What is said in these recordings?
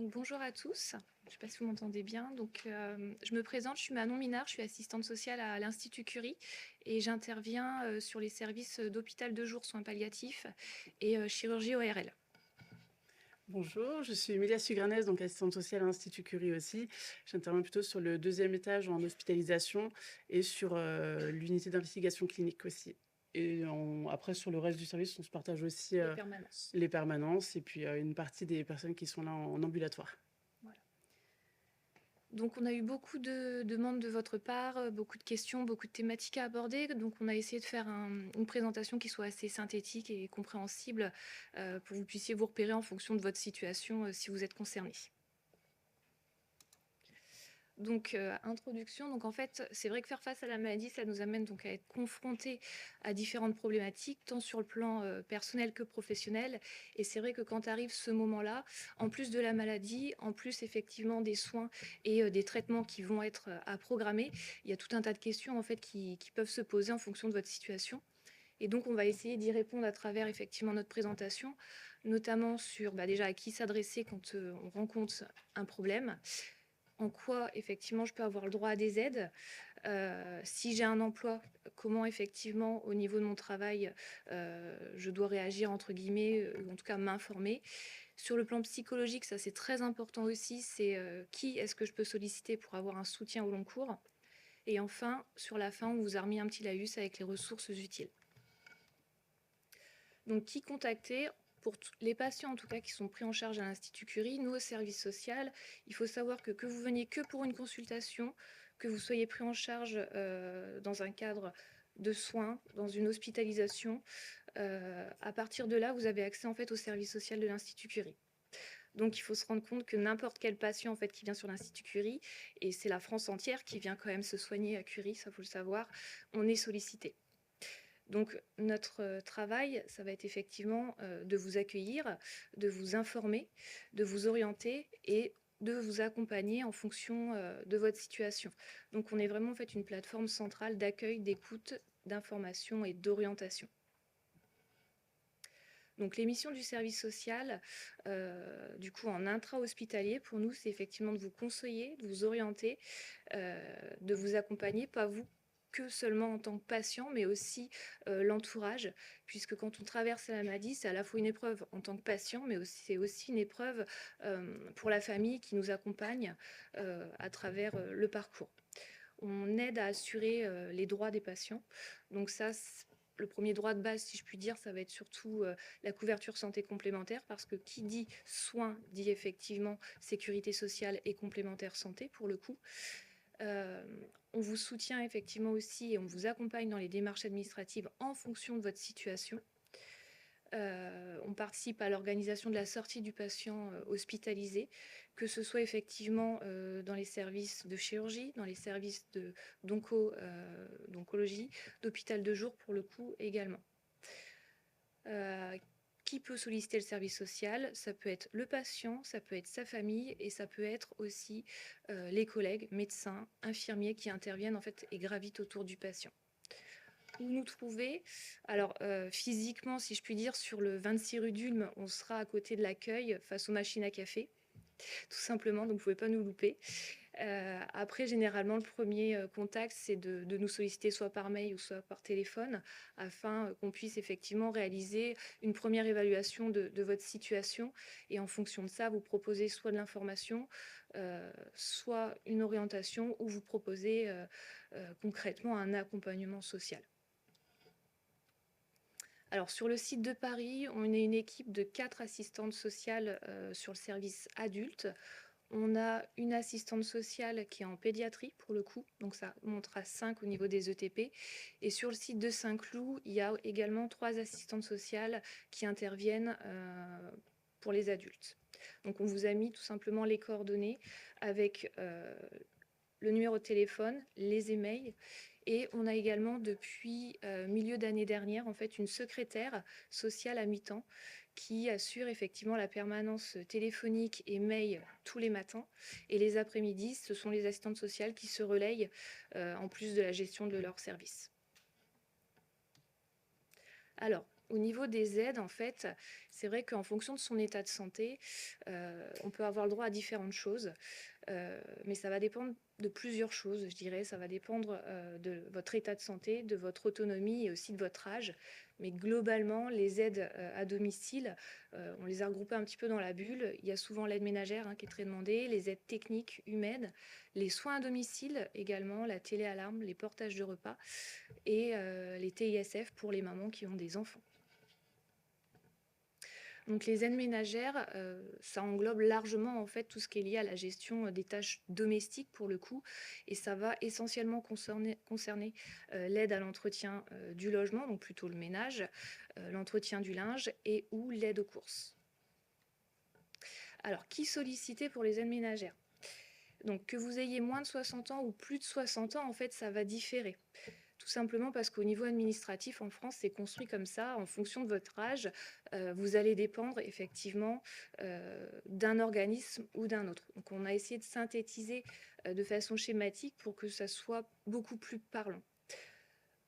Donc bonjour à tous, je ne sais pas si vous m'entendez bien. Je me présente, je suis Manon Minard, je suis assistante sociale à l'Institut Curie et j'interviens sur les services d'hôpital de jour, soins palliatifs et chirurgie ORL. Bonjour, je suis Emilia Sugranès, donc assistante sociale à l'Institut Curie aussi. J'interviens plutôt sur le deuxième étage en hospitalisation et sur l'unité d'investigation clinique aussi. Après, sur le reste du service, on se partage aussi Les permanences. les permanences et puis une partie des personnes qui sont là en ambulatoire. Voilà. Donc on a eu beaucoup de demandes de votre part, beaucoup de questions, beaucoup de thématiques à aborder. Donc on a essayé de faire une présentation qui soit assez synthétique et compréhensible pour que vous puissiez vous repérer en fonction de votre situation si vous êtes concerné. Donc, introduction. Donc, en fait, c'est vrai que faire face à la maladie, ça nous amène donc à être confrontés à différentes problématiques, tant sur le plan personnel que professionnel. Et c'est vrai que quand arrive ce moment-là, en plus de la maladie, en plus effectivement des soins et des traitements qui vont être à programmer, il y a tout un tas de questions en fait qui peuvent se poser en fonction de votre situation. Et donc, on va essayer d'y répondre à travers effectivement notre présentation, notamment sur déjà à qui s'adresser quand on rencontre un problème, en quoi effectivement je peux avoir le droit à des aides, si j'ai un emploi, comment effectivement au niveau de mon travail je dois réagir entre guillemets, ou en tout cas m'informer. Sur le plan psychologique, ça c'est très important aussi, c'est qui est-ce que je peux solliciter pour avoir un soutien au long cours. Et enfin, sur la fin, on vous a remis un petit laïus avec les ressources utiles. Donc, qui contacter pour les patients en tout cas qui sont pris en charge à l'Institut Curie, nous au service social, il faut savoir que vous veniez que pour une consultation, que vous soyez pris en charge dans un cadre de soins, dans une hospitalisation, à partir de là, vous avez accès en fait au service social de l'Institut Curie. Donc il faut se rendre compte que n'importe quel patient en fait qui vient sur l'Institut Curie, et c'est la France entière qui vient quand même se soigner à Curie, ça faut le savoir, on est sollicité. Donc notre travail, ça va être effectivement de vous accueillir, de vous informer, de vous orienter et de vous accompagner en fonction de votre situation. Donc on est vraiment en fait une plateforme centrale d'accueil, d'écoute, d'information et d'orientation. Donc les missions du service social, du coup en intra-hospitalier, pour nous, c'est effectivement de vous conseiller, de vous orienter, de vous accompagner, pas vous que seulement en tant que patient, mais aussi l'entourage, puisque quand on traverse la maladie, c'est à la fois une épreuve en tant que patient, mais c'est aussi une épreuve pour la famille qui nous accompagne à travers le parcours. On aide à assurer les droits des patients. Donc ça, le premier droit de base, si je puis dire, ça va être surtout la couverture santé complémentaire, parce que qui dit soins dit effectivement sécurité sociale et complémentaire santé, pour le coup. On vous soutient effectivement aussi et on vous accompagne dans les démarches administratives en fonction de votre situation. On participe à l'organisation de la sortie du patient hospitalisé, que ce soit effectivement dans les services de chirurgie, dans les services d'oncologie, d'hôpital de jour pour le coup également. Qui peut solliciter le service social? Ça peut être le patient, ça peut être sa famille et ça peut être aussi les collègues, médecins, infirmiers qui interviennent en fait et gravitent autour du patient. Où nous trouver? Alors physiquement, si je puis dire, sur le 26 rue d'Ulm, on sera à côté de l'accueil face aux machines à café, tout simplement, donc vous ne pouvez pas nous louper. Après, généralement, le premier contact, c'est de nous solliciter soit par mail ou soit par téléphone, afin qu'on puisse effectivement réaliser une première évaluation de votre situation. Et en fonction de ça, vous proposez soit de l'information, soit une orientation, ou vous proposez concrètement un accompagnement social. Alors, sur le site de Paris, on est une équipe de 4 assistantes sociales sur le service adulte. On a une assistante sociale qui est en pédiatrie pour le coup, donc ça monte à 5 au niveau des ETP. Et sur le site de Saint-Cloud, il y a également 3 assistantes sociales qui interviennent pour les adultes. Donc on vous a mis tout simplement les coordonnées avec le numéro de téléphone, les emails. Et on a également depuis milieu d'année dernière en fait une secrétaire sociale à mi-temps qui assure effectivement la permanence téléphonique et mail tous les matins. Et les après-midi, ce sont les assistantes sociales qui se relayent en plus de la gestion de leur service. Alors, Au niveau des aides, en fait, c'est vrai qu'en fonction de son état de santé, on peut avoir le droit à différentes choses, mais ça va dépendre de plusieurs choses, je dirais. Ça va dépendre, de votre état de santé, de votre autonomie et aussi de votre âge. Mais globalement, les aides, à domicile, on les a regroupées un petit peu dans la bulle. Il y a souvent l'aide ménagère, hein, qui est très demandée, les aides techniques humaines, les soins à domicile également, la téléalarme, les portages de repas et les TISF pour les mamans qui ont des enfants. Donc les aides ménagères, ça englobe largement en fait tout ce qui est lié à la gestion, des tâches domestiques pour le coup et ça va essentiellement concerner, l'aide à l'entretien, du logement, donc plutôt le ménage, l'entretien du linge et ou l'aide aux courses. Alors qui solliciter pour les aides ménagères? Donc que vous ayez moins de 60 ans ou plus de 60 ans, en fait, ça va différer. Tout simplement parce qu'au niveau administratif, en France, c'est construit comme ça. En fonction de votre âge, vous allez dépendre effectivement d'un organisme ou d'un autre. Donc, on a essayé de synthétiser de façon schématique pour que ça soit beaucoup plus parlant.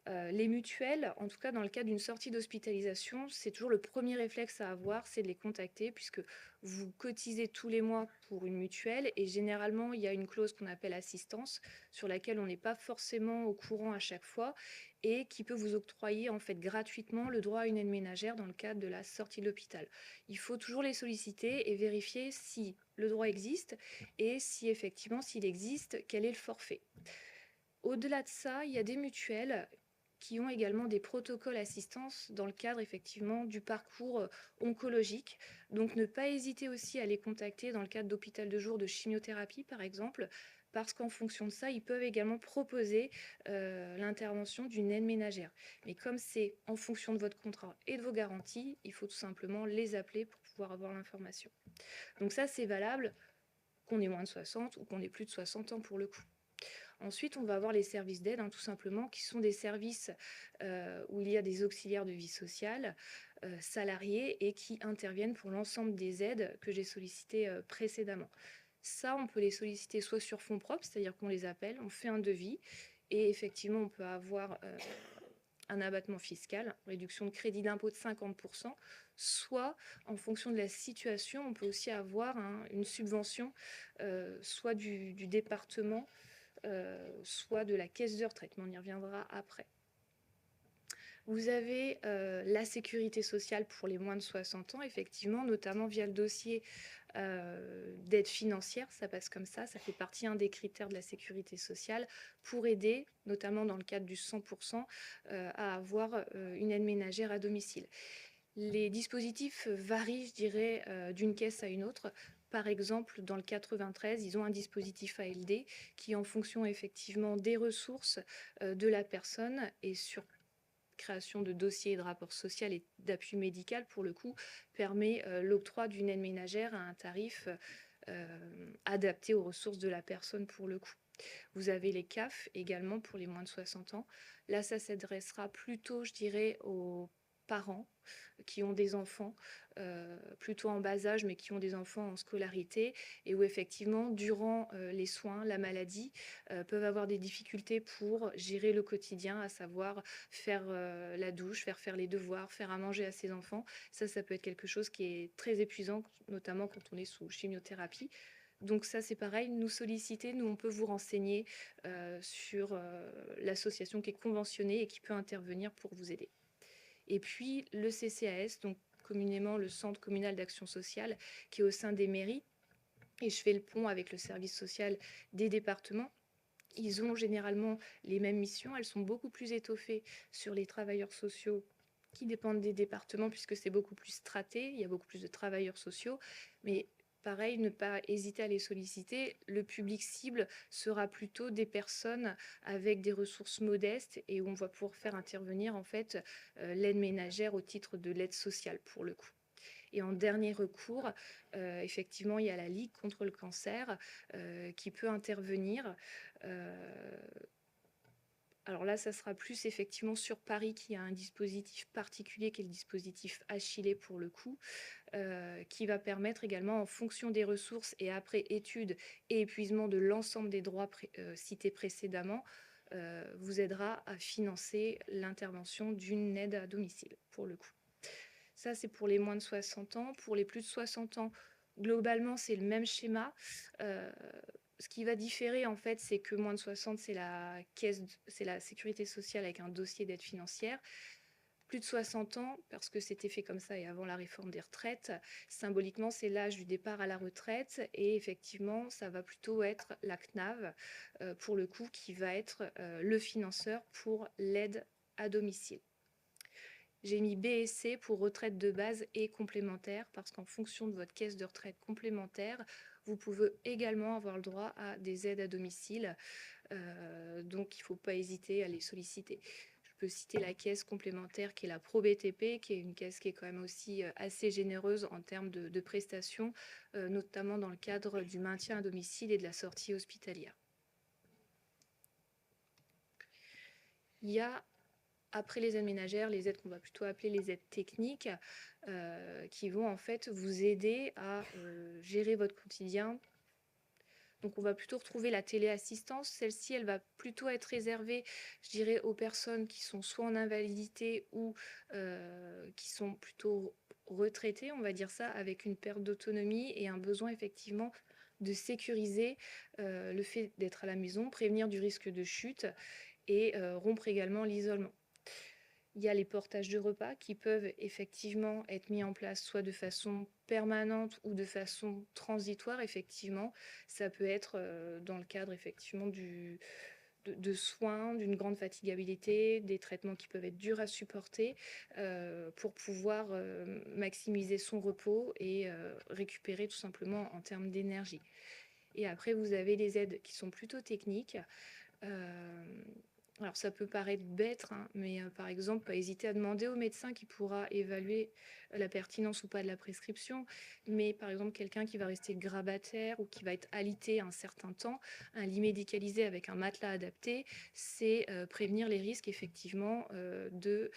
Les mutuelles, en tout cas dans le cas d'une sortie d'hospitalisation, c'est toujours le premier réflexe à avoir, c'est de les contacter puisque vous cotisez tous les mois pour une mutuelle et généralement il y a une clause qu'on appelle assistance sur laquelle on n'est pas forcément au courant à chaque fois et qui peut vous octroyer en fait gratuitement le droit à une aide ménagère dans le cadre de la sortie de l'hôpital. Il faut toujours les solliciter et vérifier si le droit existe et si effectivement s'il existe, quel est le forfait. Au-delà de ça, il y a des mutuelles qui ont également des protocoles assistance dans le cadre effectivement du parcours oncologique. Donc ne pas hésiter aussi à les contacter dans le cadre d'hôpital de jour de chimiothérapie par exemple, parce qu'en fonction de ça, ils peuvent également proposer l'intervention d'une aide ménagère. Mais comme c'est en fonction de votre contrat et de vos garanties, il faut tout simplement les appeler pour pouvoir avoir l'information. Donc ça, c'est valable qu'on ait moins de 60 ou qu'on ait plus de 60 ans pour le coup. Ensuite, on va avoir les services d'aide, hein, tout simplement, qui sont des services où il y a des auxiliaires de vie sociale, salariés, et qui interviennent pour l'ensemble des aides que j'ai sollicitées précédemment. Ça, on peut les solliciter soit sur fonds propres, c'est-à-dire qu'on les appelle, on fait un devis, et effectivement, on peut avoir un abattement fiscal, réduction de crédit d'impôt de 50%, soit en fonction de la situation, on peut aussi avoir une subvention, soit du département, soit de la caisse de retraite, mais on y reviendra après. Vous avez la sécurité sociale pour les moins de 60 ans, effectivement, notamment via le dossier d'aide financière, ça passe comme ça fait partie des critères de la sécurité sociale pour aider, notamment dans le cadre du 100%, à avoir une aide ménagère à domicile. Les dispositifs varient, je dirais, d'une caisse à une autre. Par exemple, dans le 93, ils ont un dispositif ALD qui, en fonction effectivement des ressources de la personne et sur création de dossiers et de rapports sociaux et d'appui médical, pour le coup, permet l'octroi d'une aide ménagère à un tarif adapté aux ressources de la personne, pour le coup. Vous avez les CAF également pour les moins de 60 ans. Là, ça s'adressera plutôt, je dirais, aux parents qui ont des enfants plutôt en bas âge, mais qui ont des enfants en scolarité, et où effectivement, durant les soins, la maladie, peuvent avoir des difficultés pour gérer le quotidien, à savoir faire la douche, faire les devoirs, faire à manger à ses enfants. Ça peut être quelque chose qui est très épuisant, notamment quand on est sous chimiothérapie. Donc ça, c'est pareil, nous solliciter, nous, on peut vous renseigner sur l'association qui est conventionnée et qui peut intervenir pour vous aider. Et puis le CCAS, donc communément le Centre communal d'action sociale, qui est au sein des mairies, et je fais le pont avec le service social des départements. Ils ont généralement les mêmes missions, elles sont beaucoup plus étoffées sur les travailleurs sociaux qui dépendent des départements puisque c'est beaucoup plus straté, il y a beaucoup plus de travailleurs sociaux, mais pareil, ne pas hésiter à les solliciter. Le public cible sera plutôt des personnes avec des ressources modestes et où on va pouvoir faire intervenir en fait l'aide ménagère au titre de l'aide sociale pour le coup. Et en dernier recours, effectivement, il y a la Ligue contre le cancer qui peut intervenir. Euh, alors là, ça sera plus effectivement sur Paris qui a un dispositif particulier qui est le dispositif Achille pour le coup, qui va permettre également en fonction des ressources et après étude et épuisement de l'ensemble des droits cités précédemment, vous aidera à financer l'intervention d'une aide à domicile pour le coup. Ça, c'est pour les moins de 60 ans. Pour les plus de 60 ans, globalement, c'est le même schéma. Euh, Ce qui va différer, en fait, c'est que moins de 60, c'est la caisse, c'est la sécurité sociale avec un dossier d'aide financière. Plus de 60 ans, parce que c'était fait comme ça et avant la réforme des retraites, symboliquement, c'est l'âge du départ à la retraite. Et effectivement, ça va plutôt être la CNAV, pour le coup, qui va être le financeur pour l'aide à domicile. J'ai mis B et C pour retraite de base et complémentaire, parce qu'en fonction de votre caisse de retraite complémentaire, vous pouvez également avoir le droit à des aides à domicile. Donc, il ne faut pas hésiter à les solliciter. Je peux citer la caisse complémentaire qui est la ProBTP, qui est une caisse qui est quand même aussi assez généreuse en termes de prestations, notamment dans le cadre du maintien à domicile et de la sortie hospitalière. Il y a, après les aides ménagères, les aides qu'on va plutôt appeler les aides techniques, qui vont en fait vous aider à gérer votre quotidien. Donc on va plutôt retrouver la téléassistance. Celle-ci, elle va plutôt être réservée, je dirais, aux personnes qui sont soit en invalidité ou qui sont plutôt retraitées, on va dire ça, avec une perte d'autonomie et un besoin effectivement de sécuriser le fait d'être à la maison, prévenir du risque de chute et rompre également l'isolement. Il y a les portages de repas qui peuvent effectivement être mis en place soit de façon permanente ou de façon transitoire, effectivement. Ça peut être dans le cadre effectivement de soins, d'une grande fatigabilité, des traitements qui peuvent être durs à supporter pour pouvoir maximiser son repos et récupérer tout simplement en termes d'énergie. Et après, vous avez les aides qui sont plutôt techniques. Euh, alors ça peut paraître bête, hein, mais par exemple, pas hésiter à demander au médecin qui pourra évaluer la pertinence ou pas de la prescription. Mais par exemple, quelqu'un qui va rester grabataire ou qui va être alité un certain temps, un lit médicalisé avec un matelas adapté, c'est prévenir les risques effectivement de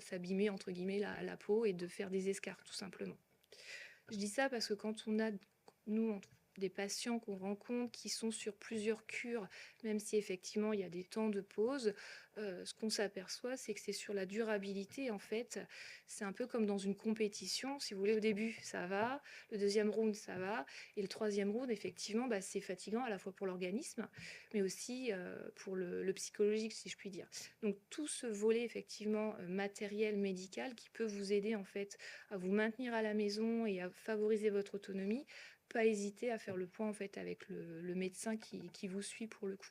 s'abîmer entre guillemets la peau et de faire des escarres tout simplement. Je dis ça parce que quand on a, nous, des patients qu'on rencontre qui sont sur plusieurs cures, même si effectivement il y a des temps de pause, ce qu'on s'aperçoit, c'est que c'est sur la durabilité, en fait. C'est un peu comme dans une compétition. Si vous voulez, au début, ça va. Le deuxième round, ça va. Et le troisième round, effectivement, bah, c'est fatigant à la fois pour l'organisme, mais aussi pour le psychologique, si je puis dire. Donc tout ce volet, effectivement, matériel, médical, qui peut vous aider, en fait, à vous maintenir à la maison et à favoriser votre autonomie, pas hésiter à faire le point en fait avec le médecin qui vous suit pour le coup.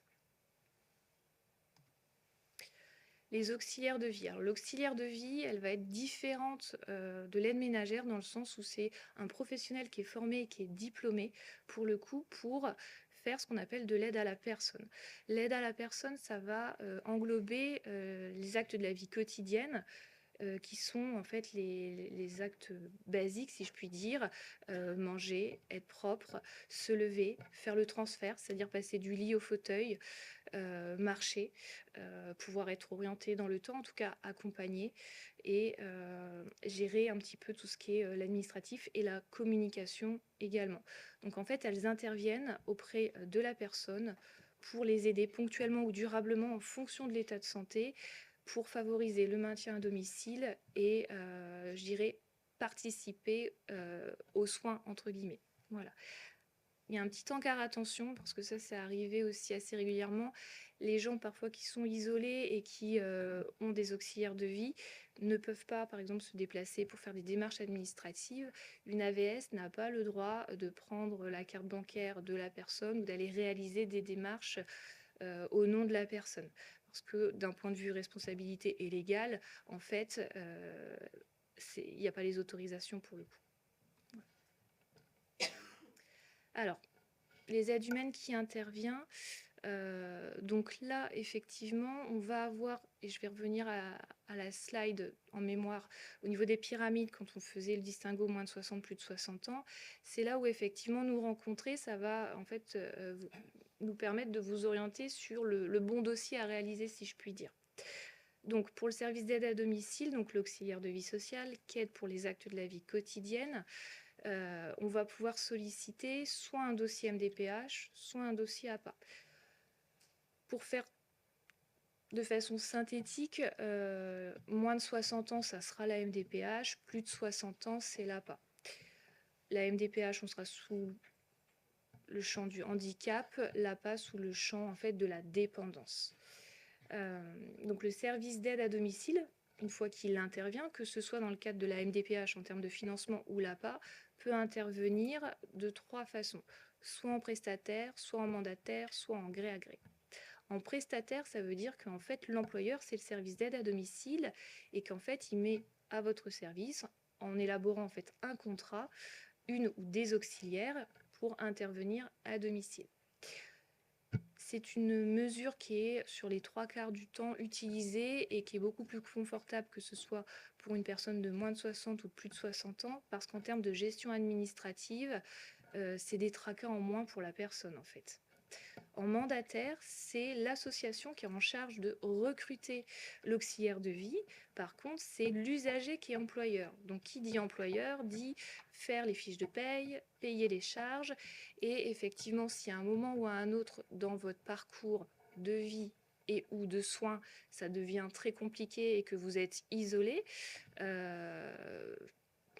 Les auxiliaires de vie. Alors l'auxiliaire de vie, elle va être différente de l'aide ménagère dans le sens où c'est un professionnel qui est formé et qui est diplômé pour le coup pour faire ce qu'on appelle de l'aide à la personne. L'aide à la personne, ça va englober les actes de la vie quotidienne, qui sont en fait les actes basiques, si je puis dire, manger, être propre, se lever, faire le transfert, c'est-à-dire passer du lit au fauteuil, marcher, pouvoir être orienté dans le temps, en tout cas accompagné, et gérer un petit peu tout ce qui est l'administratif et la communication également. Donc en fait, elles interviennent auprès de la personne pour les aider ponctuellement ou durablement en fonction de l'état de santé, pour favoriser le maintien à domicile et, je dirais, participer aux soins, entre guillemets. Voilà. Il y a un petit encart attention, parce que ça, c'est arrivé aussi assez régulièrement. Les gens, parfois, qui sont isolés et qui ont des auxiliaires de vie, ne peuvent pas, par exemple, se déplacer pour faire des démarches administratives. Une AVS n'a pas le droit de prendre la carte bancaire de la personne ou d'aller réaliser des démarches au nom de la personne. Parce que d'un point de vue responsabilité et légale, en fait, il n'y a pas les autorisations pour le coup. Alors, les aides humaines qui interviennent. Donc là, effectivement, on va avoir, et je vais revenir à la slide en mémoire, au niveau des pyramides, quand on faisait le distinguo moins de 60, plus de 60 ans, c'est là où effectivement nous rencontrer, ça va en fait nous permettre de vous orienter sur le bon dossier à réaliser, si je puis dire. Donc pour le service d'aide à domicile, donc l'auxiliaire de vie sociale, qui aide pour les actes de la vie quotidienne, on va pouvoir solliciter soit un dossier MDPH, soit un dossier APA. Pour faire De façon synthétique, moins de 60 ans, ça sera la MDPH, plus de 60 ans, c'est l'APA. La MDPH, on sera sous le champ du handicap, l'APA sous le champ en fait de la dépendance. Donc le service d'aide à domicile, une fois qu'il intervient, que ce soit dans le cadre de la MDPH en termes de financement ou l'APA, peut intervenir de 3 façons, soit en prestataire, soit en mandataire, soit en gré à gré. En prestataire, ça veut dire qu'en fait, l'employeur, c'est le service d'aide à domicile et qu'en fait, il met à votre service, en élaborant en fait un contrat, une ou des auxiliaires pour intervenir à domicile. C'est une mesure qui est sur les 3/4 du temps utilisée et qui est beaucoup plus confortable que ce soit pour une personne de moins de 60 ou de plus de 60 ans, parce qu'en termes de gestion administrative, c'est des tracas en moins pour la personne en fait. En mandataire, c'est l'association qui est en charge de recruter l'auxiliaire de vie. Par contre, c'est l'usager qui est employeur. Donc, qui dit employeur dit faire les fiches de paye, payer les charges. Et effectivement, si à un moment ou à un autre dans votre parcours de vie et ou de soins, ça devient très compliqué et que vous êtes isolé,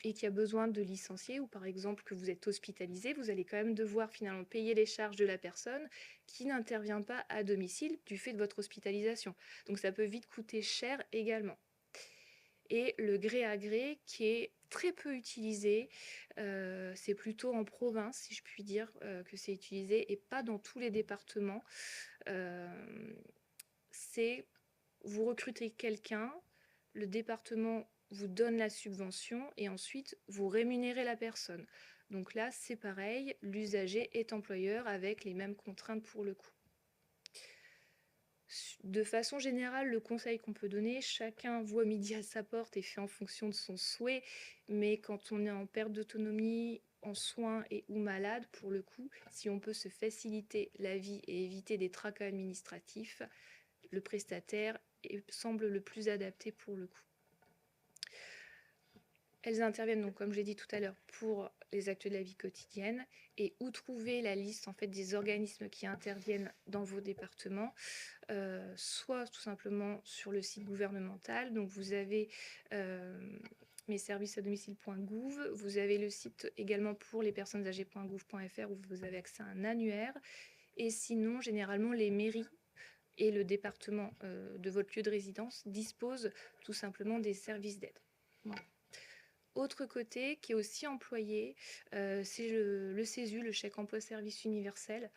et qu'il y a besoin de licencier ou par exemple que vous êtes hospitalisé, vous allez quand même devoir finalement payer les charges de la personne qui n'intervient pas à domicile du fait de votre hospitalisation. Donc ça peut vite coûter cher également. Et le gré à gré qui est très peu utilisé, c'est plutôt en province, si je puis dire, que c'est utilisé et pas dans tous les départements. Euh, c'est vous recrutez quelqu'un, le département vous donne la subvention et ensuite vous rémunérez la personne. Donc là, c'est pareil, l'usager est employeur avec les mêmes contraintes pour le coup. De façon générale, le conseil qu'on peut donner, chacun voit midi à sa porte et fait en fonction de son souhait, mais quand on est en perte d'autonomie, en soins et ou malade, pour le coup, si on peut se faciliter la vie et éviter des tracas administratifs, le prestataire semble le plus adapté pour le coup. Elles interviennent donc, comme j'ai dit tout à l'heure, pour les actes de la vie quotidienne. Et où trouver la liste en fait des organismes qui interviennent dans vos départements, soit tout simplement sur le site gouvernemental. Donc vous avez messervicesadomicile.gouv, vous avez le site également pour les personnes âgées.gouv.fr où vous avez accès à un annuaire. Et sinon, généralement, les mairies et le département de votre lieu de résidence disposent tout simplement des services d'aide. Voilà. Autre côté qui est aussi employé, c'est le CESU, le chèque emploi service universel.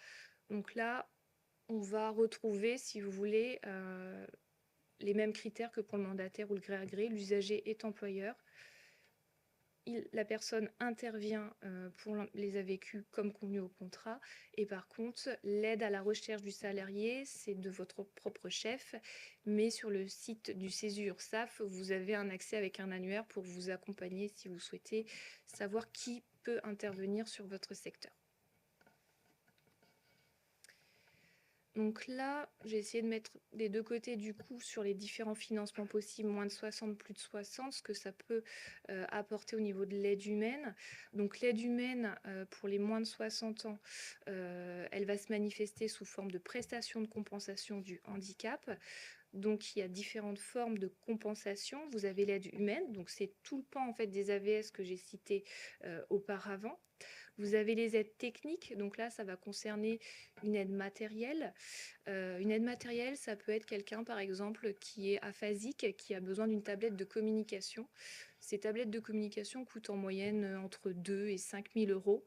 Donc là, on va retrouver, si vous voulez, les mêmes critères que pour le mandataire ou le gré à gré. L'usager est employeur. La personne intervient pour les AVQ comme convenu au contrat. Et par contre, l'aide à la recherche du salarié, c'est de votre propre chef. Mais sur le site du CESU URSSAF, vous avez un accès avec un annuaire pour vous accompagner si vous souhaitez savoir qui peut intervenir sur votre secteur. Donc là, j'ai essayé de mettre des deux côtés du coup sur les différents financements possibles, moins de 60, plus de 60, ce que ça peut apporter au niveau de l'aide humaine. Donc l'aide humaine pour les moins de 60 ans, elle va se manifester sous forme de prestation de compensation du handicap. Donc il y a différentes formes de compensation. Vous avez l'aide humaine, donc c'est tout le pan en fait des AVS que j'ai cité auparavant. Vous avez les aides techniques, donc là, ça va concerner une aide matérielle. Une aide matérielle, ça peut être quelqu'un, par exemple, qui est aphasique, qui a besoin d'une tablette de communication. Ces tablettes de communication coûtent en moyenne entre 2 et 5 000 euros,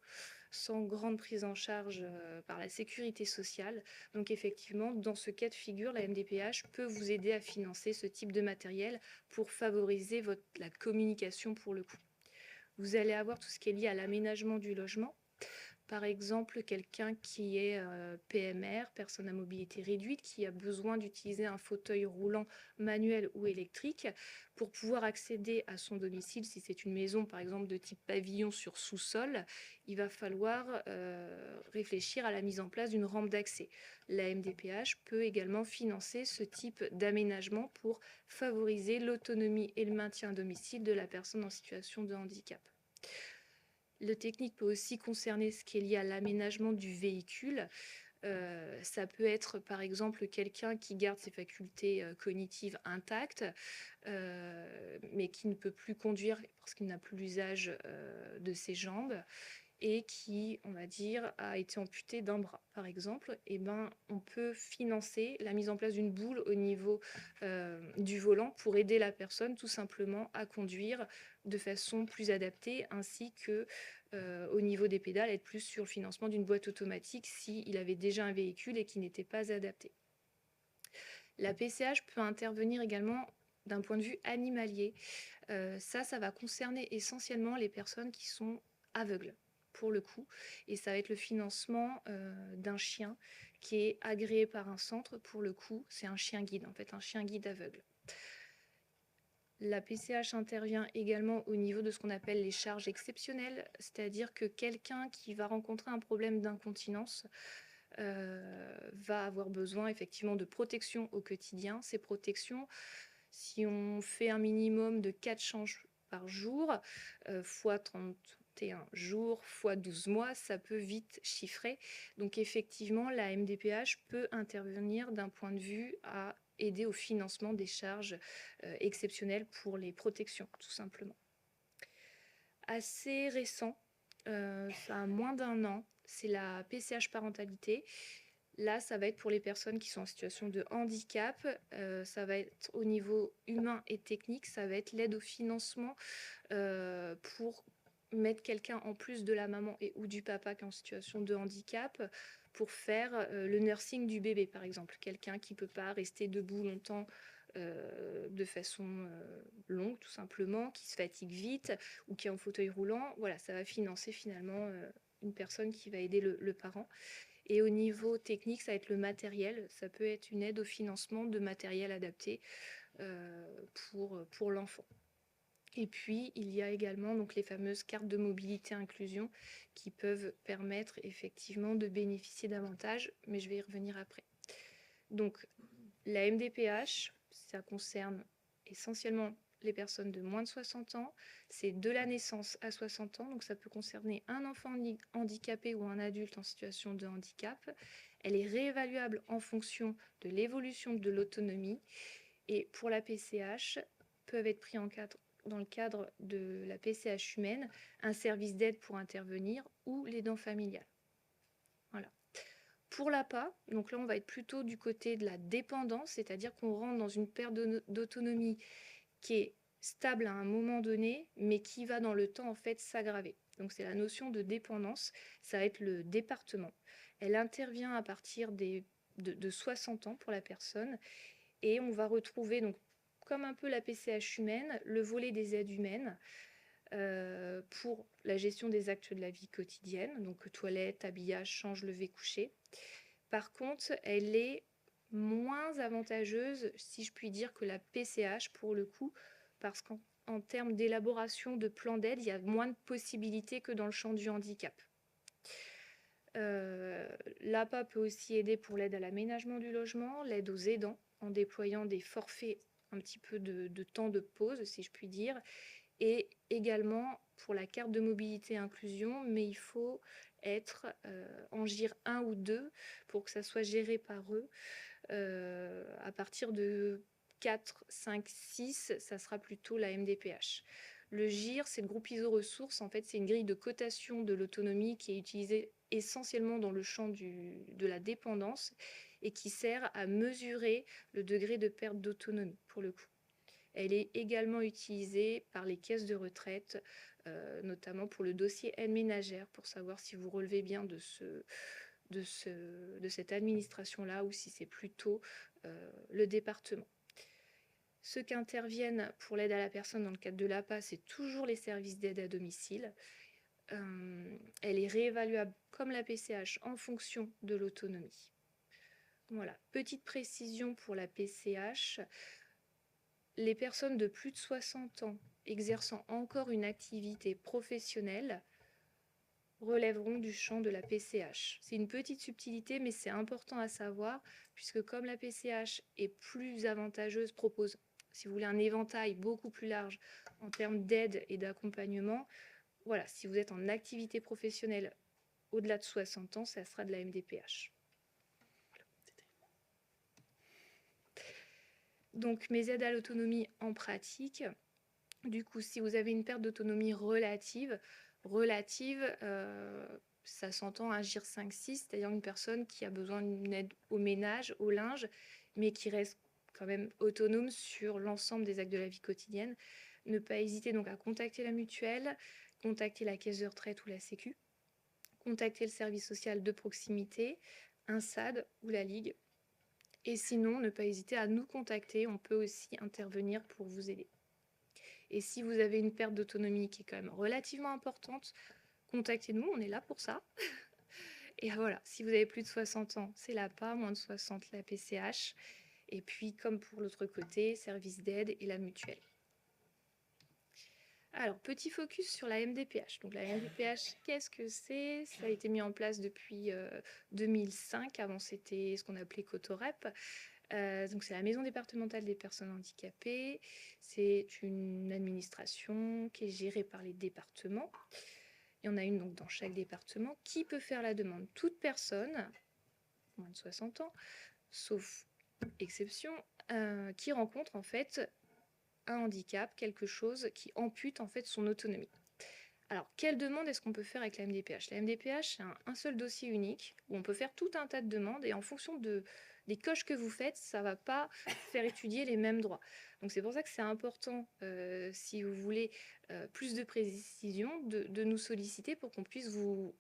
sans grande prise en charge par la sécurité sociale. Donc effectivement, dans ce cas de figure, la MDPH peut vous aider à financer ce type de matériel pour favoriser la communication pour le coup. Vous allez avoir tout ce qui est lié à l'aménagement du logement. Par exemple, quelqu'un qui est PMR, personne à mobilité réduite, qui a besoin d'utiliser un fauteuil roulant manuel ou électrique pour pouvoir accéder à son domicile. Si c'est une maison, par exemple, de type pavillon sur sous-sol, il va falloir réfléchir à la mise en place d'une rampe d'accès. La MDPH peut également financer ce type d'aménagement pour favoriser l'autonomie et le maintien à domicile de la personne en situation de handicap. Le technique peut aussi concerner ce qui est lié à l'aménagement du véhicule. Ça peut être, par exemple, quelqu'un qui garde ses facultés, cognitives intactes, mais qui ne peut plus conduire parce qu'il n'a plus l'usage, de ses jambes et qui, on va dire, a été amputé d'un bras, par exemple. Et ben, on peut financer la mise en place d'une boule au niveau, du volant pour aider la personne tout simplement à conduire de façon plus adaptée, ainsi que, au niveau des pédales, être plus sur le financement d'une boîte automatique s'il avait déjà un véhicule et qui n'était pas adapté. La PCH peut intervenir également d'un point de vue animalier. Ça va concerner essentiellement les personnes qui sont aveugles, pour le coup, et ça va être le financement, d'un chien qui est agréé par un centre, pour le coup, c'est un chien guide, en fait, un chien guide aveugle. La PCH intervient également au niveau de ce qu'on appelle les charges exceptionnelles, c'est-à-dire que quelqu'un qui va rencontrer un problème d'incontinence, va avoir besoin effectivement de protection au quotidien. Ces protections, si on fait un minimum de 4 changes par jour, fois 31 jours, fois 12 mois, ça peut vite chiffrer. Donc effectivement, la MDPH peut intervenir d'un point de vue à aider au financement des charges, exceptionnelles pour les protections, tout simplement. Assez récent, ça a moins d'un an, c'est la PCH parentalité. Là, ça va être pour les personnes qui sont en situation de handicap, ça va être au niveau humain et technique, ça va être l'aide au financement, pour mettre quelqu'un en plus de la maman et ou du papa qui est en situation de handicap, pour faire, le nursing du bébé, par exemple. Quelqu'un qui peut pas rester debout longtemps, de façon, longue, tout simplement, qui se fatigue vite ou qui est en fauteuil roulant. Voilà, ça va financer finalement, une personne qui va aider le parent. Et au niveau technique, ça va être le matériel. Ça peut être une aide au financement de matériel adapté, pour l'enfant. Et puis, il y a également donc les fameuses cartes de mobilité inclusion qui peuvent permettre effectivement de bénéficier davantage, mais je vais y revenir après. Donc, la MDPH, ça concerne essentiellement les personnes de moins de 60 ans. C'est de la naissance à 60 ans, donc ça peut concerner un enfant handicapé ou un adulte en situation de handicap. Elle est réévaluable en fonction de l'évolution de l'autonomie. Et pour la PCH, peuvent être pris dans le cadre de la PCH humaine, un service d'aide pour intervenir ou l'aidant familial. Voilà. Pour l'APA, donc là on va être plutôt du côté de la dépendance, c'est-à-dire qu'on rentre dans une perte d'autonomie qui est stable à un moment donné, mais qui va dans le temps en fait s'aggraver. Donc c'est la notion de dépendance, ça va être le département. Elle intervient à partir de 60 ans pour la personne et on va retrouver donc comme un peu la PCH humaine, le volet des aides humaines, pour la gestion des actes de la vie quotidienne, donc toilette, habillage, change, lever, coucher. Par contre, elle est moins avantageuse, si je puis dire, que la PCH pour le coup, parce qu'en termes d'élaboration de plans d'aide, il y a moins de possibilités que dans le champ du handicap. L'APA peut aussi aider pour l'aide à l'aménagement du logement, l'aide aux aidants, en déployant des forfaits un petit peu de temps de pause, si je puis dire, et également pour la carte de mobilité inclusion, mais il faut être en GIR 1 ou 2 pour que ça soit géré par eux. À partir de 4, 5, 6, ça sera plutôt la MDPH. Le GIR, c'est le groupe ISO ressources. En fait, c'est une grille de cotation de l'autonomie qui est utilisée essentiellement dans le champ de la dépendance et qui sert à mesurer le degré de perte d'autonomie, pour le coup. Elle est également utilisée par les caisses de retraite, notamment pour le dossier aide ménagère, pour savoir si vous relevez bien de cette administration-là ou si c'est plutôt le département. Ceux qui interviennent pour l'aide à la personne dans le cadre de l'APA, c'est toujours les services d'aide à domicile. Elle est réévaluable comme la PCH en fonction de l'autonomie. Voilà, petite précision pour la PCH. Les personnes de plus de 60 ans exerçant encore une activité professionnelle relèveront du champ de la PCH. C'est une petite subtilité, mais c'est important à savoir, puisque comme la PCH est plus avantageuse, propose, si vous voulez, un éventail beaucoup plus large en termes d'aide et d'accompagnement, voilà, si vous êtes en activité professionnelle au-delà de 60 ans, ça sera de la MDPH. Donc, mes aides à l'autonomie en pratique. Du coup, si vous avez une perte d'autonomie relative, ça s'entend agir 5-6, c'est-à-dire une personne qui a besoin d'une aide au ménage, au linge, mais qui reste quand même autonome sur l'ensemble des actes de la vie quotidienne. Ne pas hésiter donc à contacter la mutuelle, contacter la caisse de retraite ou la Sécu, contacter le service social de proximité, un SAD ou la Ligue. Et sinon, ne pas hésiter à nous contacter, on peut aussi intervenir pour vous aider. Et si vous avez une perte d'autonomie qui est quand même relativement importante, contactez-nous, on est là pour ça. Et voilà, si vous avez plus de 60 ans, c'est l'APA, moins de 60, la PCH. Et puis, comme pour l'autre côté, service d'aide et la mutuelle. Alors, petit focus sur la MDPH. Donc, la MDPH, qu'est-ce que c'est? Ça a été mis en place depuis 2005. Avant, c'était ce qu'on appelait Cotorep. Donc, c'est la Maison départementale des personnes handicapées. C'est une administration qui est gérée par les départements. Il y en a une donc dans chaque département. Qui peut faire la demande? Toute personne, moins de 60 ans, sauf exception, qui rencontre en fait un handicap, quelque chose qui ampute en fait son autonomie. Alors, quelle demande est-ce qu'on peut faire avec la MDPH? La MDPH, c'est un seul dossier unique où on peut faire tout un tas de demandes et en fonction des coches que vous faites, ça ne va pas faire étudier les mêmes droits. Donc, c'est pour ça que c'est important, si vous voulez plus de précision, de nous solliciter pour qu'on puisse vous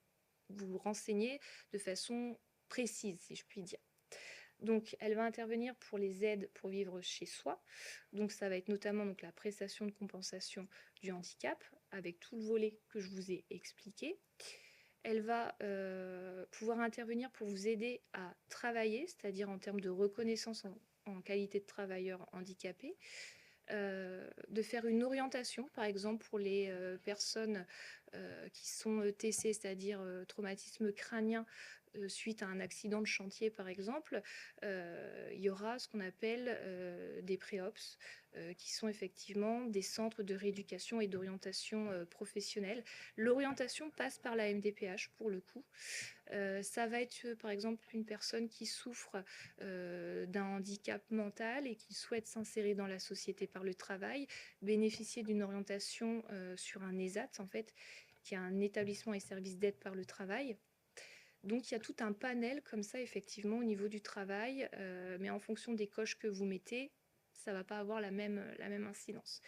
renseigner de façon précise, si je puis dire. Donc, elle va intervenir pour les aides pour vivre chez soi. Donc, ça va être notamment donc, la prestation de compensation du handicap, avec tout le volet que je vous ai expliqué. Elle va pouvoir intervenir pour vous aider à travailler, c'est-à-dire en termes de reconnaissance en qualité de travailleur handicapé, de faire une orientation, par exemple pour les personnes qui sont TC, c'est-à-dire traumatisme crânien suite à un accident de chantier, par exemple. Il y aura ce qu'on appelle des préops, qui sont effectivement des centres de rééducation et d'orientation professionnelle. L'orientation passe par la MDPH pour le coup. Ça va être par exemple une personne qui souffre d'un handicap mental et qui souhaite s'insérer dans la société par le travail, bénéficier d'une orientation sur un ESAT en fait, qui est un établissement et service d'aide par le travail. Donc il y a tout un panel comme ça effectivement au niveau du travail, mais en fonction des coches que vous mettez, ça ne va pas avoir la même incidence.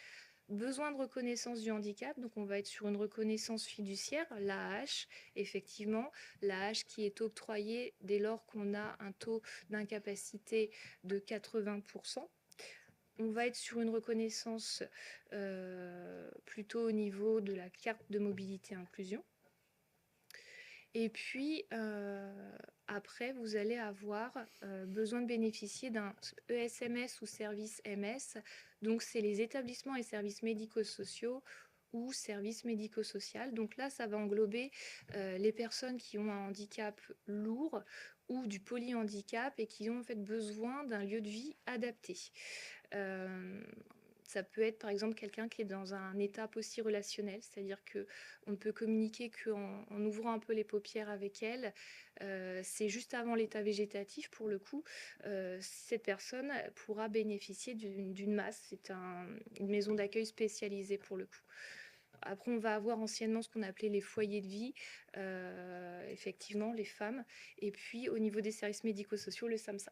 Besoin de reconnaissance du handicap, donc on va être sur une reconnaissance fiduciaire, l'AH, effectivement, l'AH qui est octroyée dès lors qu'on a un taux d'incapacité de 80%. On va être sur une reconnaissance plutôt au niveau de la carte de mobilité inclusion. Et puis, après, vous allez avoir besoin de bénéficier d'un ESMS ou service MS. Donc, c'est les établissements et services médico-sociaux ou services médico-social. Donc là, ça va englober les personnes qui ont un handicap lourd ou du polyhandicap et qui ont en fait besoin d'un lieu de vie adapté. Ça peut être par exemple quelqu'un qui est dans un état post-relationnel, c'est-à-dire qu'on ne peut communiquer qu'en ouvrant un peu les paupières avec elle. C'est juste avant l'état végétatif pour le coup. Cette personne pourra bénéficier d'une masse. C'est une maison d'accueil spécialisée pour le coup. Après, on va avoir anciennement ce qu'on appelait les foyers de vie, effectivement, les femmes. Et puis, au niveau des services médico-sociaux, le SAMSA.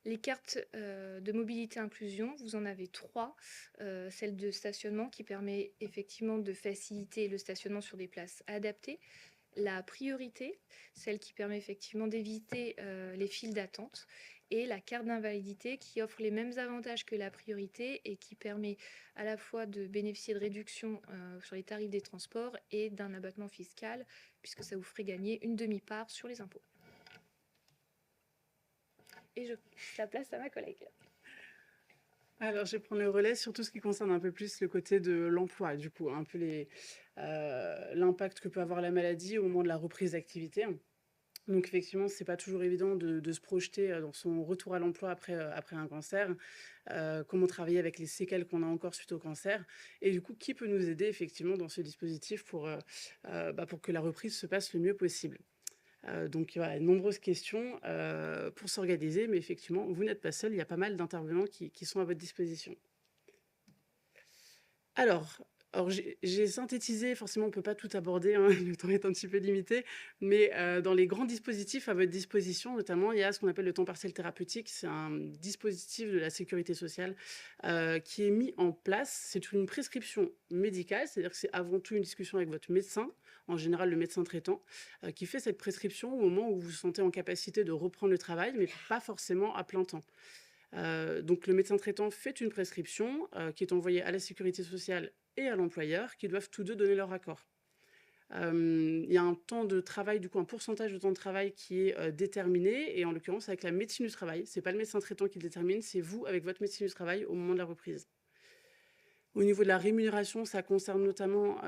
Les cartes de mobilité inclusion, vous en avez 3. Celle de stationnement qui permet effectivement de faciliter le stationnement sur des places adaptées. La priorité, celle qui permet effectivement d'éviter les files d'attente. Et la carte d'invalidité qui offre les mêmes avantages que la priorité et qui permet à la fois de bénéficier de réductions sur les tarifs des transports et d'un abattement fiscal, puisque ça vous ferait gagner une demi-part sur les impôts. Et je laisse la place à ma collègue. Alors, je vais prendre le relais sur tout ce qui concerne un peu plus le côté de l'emploi, du coup, un peu l'impact que peut avoir la maladie au moment de la reprise d'activité. Donc, effectivement, c'est pas toujours évident de se projeter dans son retour à l'emploi après un cancer, comment travailler avec les séquelles qu'on a encore suite au cancer. Et du coup, qui peut nous aider effectivement dans ce dispositif pour que la reprise se passe le mieux possible. Donc il y a de nombreuses questions pour s'organiser, mais effectivement, vous n'êtes pas seul, il y a pas mal d'intervenants qui sont à votre disposition. Alors alors j'ai synthétisé, forcément on ne peut pas tout aborder, hein, le temps est un petit peu limité, mais dans les grands dispositifs à votre disposition, notamment, il y a ce qu'on appelle le temps partiel thérapeutique. C'est un dispositif de la sécurité sociale, qui est mis en place. C'est une prescription médicale, c'est-à-dire que c'est avant tout une discussion avec votre médecin, en général le médecin traitant, qui fait cette prescription au moment où vous vous sentez en capacité de reprendre le travail, mais pas forcément à plein temps. Donc le médecin traitant fait une prescription qui est envoyée à la sécurité sociale et à l'employeur, qui doivent tous deux donner leur accord. Il y a un temps de travail, du coup un pourcentage de temps de travail qui est déterminé, et en l'occurrence avec la médecine du travail. C'est pas le médecin traitant qui le détermine, c'est vous avec votre médecine du travail au moment de la reprise. Au niveau de la rémunération, ça concerne notamment,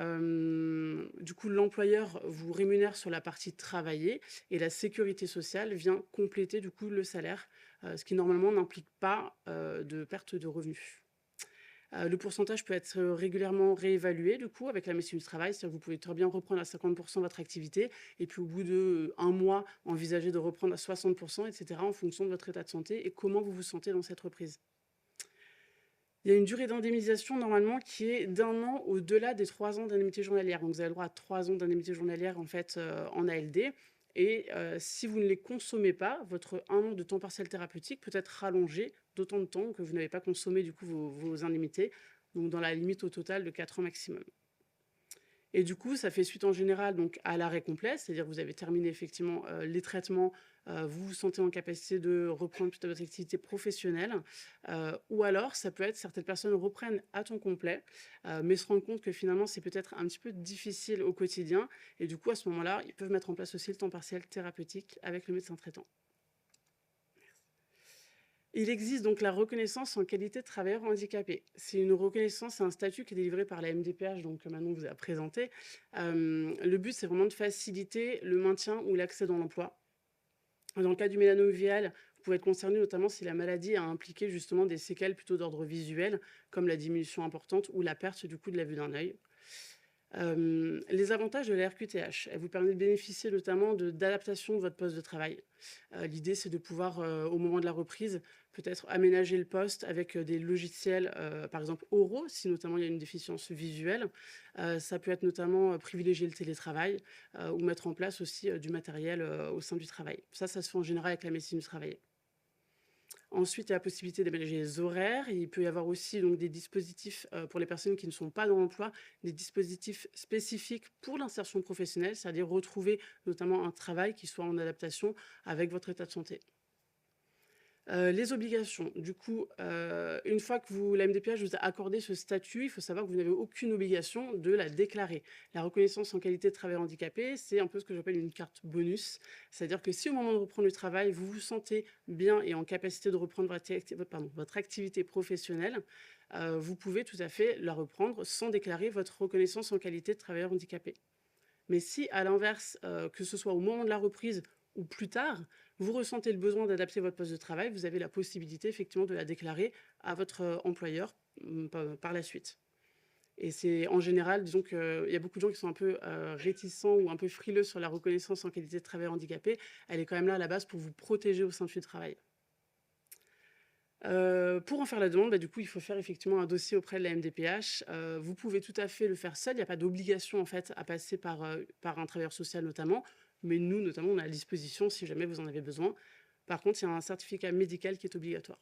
du coup, l'employeur vous rémunère sur la partie travaillée, et la sécurité sociale vient compléter du coup le salaire, ce qui normalement n'implique pas de perte de revenus. Le pourcentage peut être régulièrement réévalué du coup avec la médecine du travail, c'est-à-dire que vous pouvez très bien reprendre à 50% votre activité, et puis au bout de un mois, envisager de reprendre à 60%, etc., en fonction de votre état de santé et comment vous vous sentez dans cette reprise. Il y a une durée d'indemnisation normalement qui est d'1 an au-delà des 3 ans d'indemnité journalière. Donc vous avez le droit à 3 ans d'indemnité journalière en fait en ALD. Et si vous ne les consommez pas, votre 1 an de temps partiel thérapeutique peut être rallongé d'autant de temps que vous n'avez pas consommé du coup vos indemnités, donc dans la limite au total de 4 ans maximum. Et du coup, ça fait suite en général donc à l'arrêt complet, c'est-à-dire que vous avez terminé effectivement les traitements, vous vous sentez en capacité de reprendre toute votre activité professionnelle, ou alors ça peut être certaines personnes reprennent à temps complet, mais se rendent compte que finalement c'est peut-être un petit peu difficile au quotidien, et du coup à ce moment-là, ils peuvent mettre en place aussi le temps partiel thérapeutique avec le médecin traitant. Il existe donc la reconnaissance en qualité de travailleur handicapé. C'est une reconnaissance, c'est un statut qui est délivré par la MDPH, donc que Manon vous a présenté. Le but, c'est vraiment de faciliter le maintien ou l'accès dans l'emploi. Dans le cas du mélanovial, vous pouvez être concerné notamment si la maladie a impliqué justement des séquelles plutôt d'ordre visuel, comme la diminution importante ou la perte du coup de la vue d'un œil. Les avantages de la RQTH, elle vous permet de bénéficier notamment d'adaptation de votre poste de travail. L'idée, c'est de pouvoir, au moment de la reprise, peut-être aménager le poste avec des logiciels, par exemple oraux, si notamment il y a une déficience visuelle. Ça peut être notamment privilégier le télétravail ou mettre en place aussi du matériel au sein du travail. Ça se fait en général avec la médecine du travail. Ensuite, il y a la possibilité d'aménager les horaires. Il peut y avoir aussi donc des dispositifs pour les personnes qui ne sont pas dans l'emploi, des dispositifs spécifiques pour l'insertion professionnelle, c'est-à-dire retrouver notamment un travail qui soit en adaptation avec votre état de santé. Les obligations, du coup, une fois que la MDPH vous a accordé ce statut, il faut savoir que vous n'avez aucune obligation de la déclarer. La reconnaissance en qualité de travailleur handicapé, c'est un peu ce que j'appelle une carte bonus. C'est-à-dire que si au moment de reprendre le travail, vous vous sentez bien et en capacité de reprendre votre activité professionnelle, vous pouvez tout à fait la reprendre sans déclarer votre reconnaissance en qualité de travailleur handicapé. Mais si, à l'inverse, que ce soit au moment de la reprise ou plus tard, vous ressentez le besoin d'adapter votre poste de travail, vous avez la possibilité effectivement de la déclarer à votre employeur par la suite. Et c'est en général, disons qu'il y a beaucoup de gens qui sont un peu réticents ou un peu frileux sur la reconnaissance en qualité de travailleur handicapé. Elle est quand même là à la base pour vous protéger au sein du travail. Pour en faire la demande, du coup, il faut faire effectivement un dossier auprès de la MDPH. Vous pouvez tout à fait le faire seul. Il n'y a pas d'obligation en fait à passer par un travailleur social notamment, mais nous notamment on est à disposition si jamais vous en avez besoin. Par contre, il y a un certificat médical qui est obligatoire.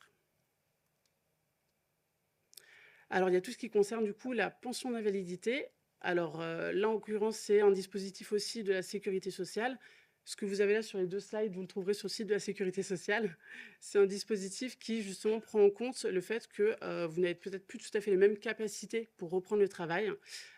Alors il y a tout ce qui concerne du coup la pension d'invalidité. Alors là en l'occurrence c'est un dispositif aussi de la sécurité sociale. Ce que vous avez là sur les 2 slides, vous le trouverez sur le site de la sécurité sociale. C'est un dispositif qui justement prend en compte le fait que vous n'avez peut-être plus tout à fait les mêmes capacités pour reprendre le travail.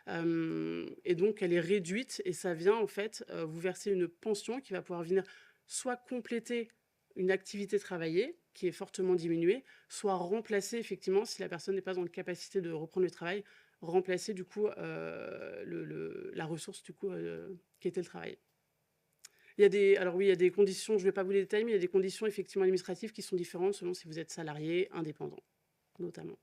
Et donc elle est réduite, et ça vient en fait vous verser une pension qui va pouvoir venir soit compléter une activité travaillée qui est fortement diminuée, soit remplacer effectivement, si la personne n'est pas en capacité de reprendre le travail, remplacer du coup la ressource du coup qui était le travail. Alors oui, il y a des conditions, je ne vais pas vous les détailler, mais il y a des conditions effectivement administratives qui sont différentes selon si vous êtes salarié, indépendant, notamment.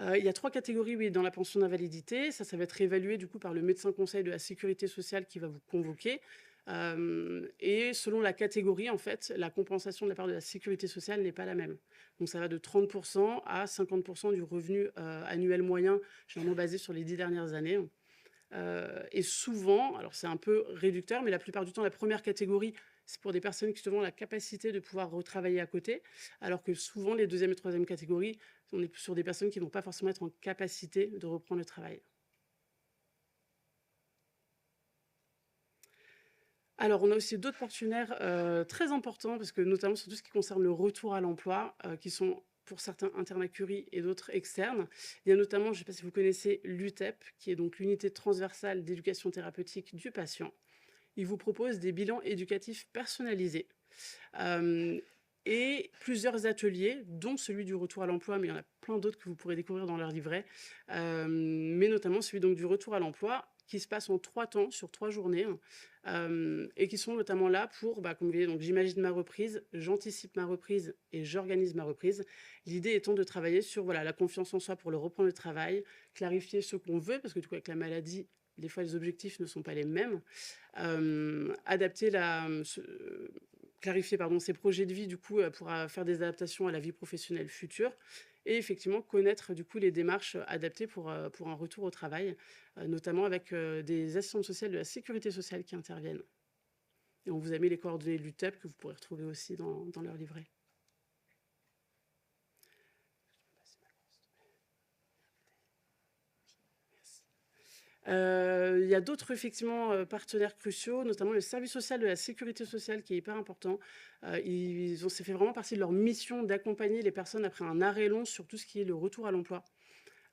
Il y a 3 catégories, oui, dans la pension d'invalidité. Ça va être évalué du coup par le médecin conseil de la sécurité sociale qui va vous convoquer. Et selon la catégorie, en fait, la compensation de la part de la sécurité sociale n'est pas la même. Donc ça va de 30 à 50 du revenu annuel moyen, généralement basé sur les 10 dernières années. Et souvent, alors c'est un peu réducteur, mais la plupart du temps, la première catégorie, c'est pour des personnes qui ont la capacité de pouvoir retravailler à côté, alors que souvent, les deuxième et troisième catégories, on est sur des personnes qui ne vont pas forcément être en capacité de reprendre le travail. Alors, on a aussi d'autres partenaires très importants, parce que notamment sur tout ce qui concerne le retour à l'emploi, qui sont pour certains internes à Curie et d'autres externes. Il y a notamment, je ne sais pas si vous connaissez l'UTEP, qui est donc l'unité transversale d'éducation thérapeutique du patient. Il vous propose des bilans éducatifs personnalisés et plusieurs ateliers, dont celui du retour à l'emploi, mais il y en a plein d'autres que vous pourrez découvrir dans leur livret, mais notamment celui donc du retour à l'emploi, qui se passe en 3 temps, sur 3 journées, et qui sont notamment là pour, comme vous voyez, donc j'imagine ma reprise, j'anticipe ma reprise et j'organise ma reprise. L'idée étant de travailler sur la confiance en soi pour le reprendre le travail, clarifier ce qu'on veut, parce que du coup avec la maladie, des fois les objectifs ne sont pas les mêmes, adapter clarifier ses projets de vie du coup pour faire des adaptations à la vie professionnelle future, et effectivement connaître du coup les démarches adaptées pour un retour au travail, notamment avec des assistantes sociales de la sécurité sociale qui interviennent. Et on vous a mis les coordonnées de l'UTEP que vous pourrez retrouver aussi dans leur livret. Il y a d'autres effectivement partenaires cruciaux, notamment le service social de la sécurité sociale qui est hyper important. Ça fait vraiment partie de leur mission d'accompagner les personnes après un arrêt long sur tout ce qui est le retour à l'emploi.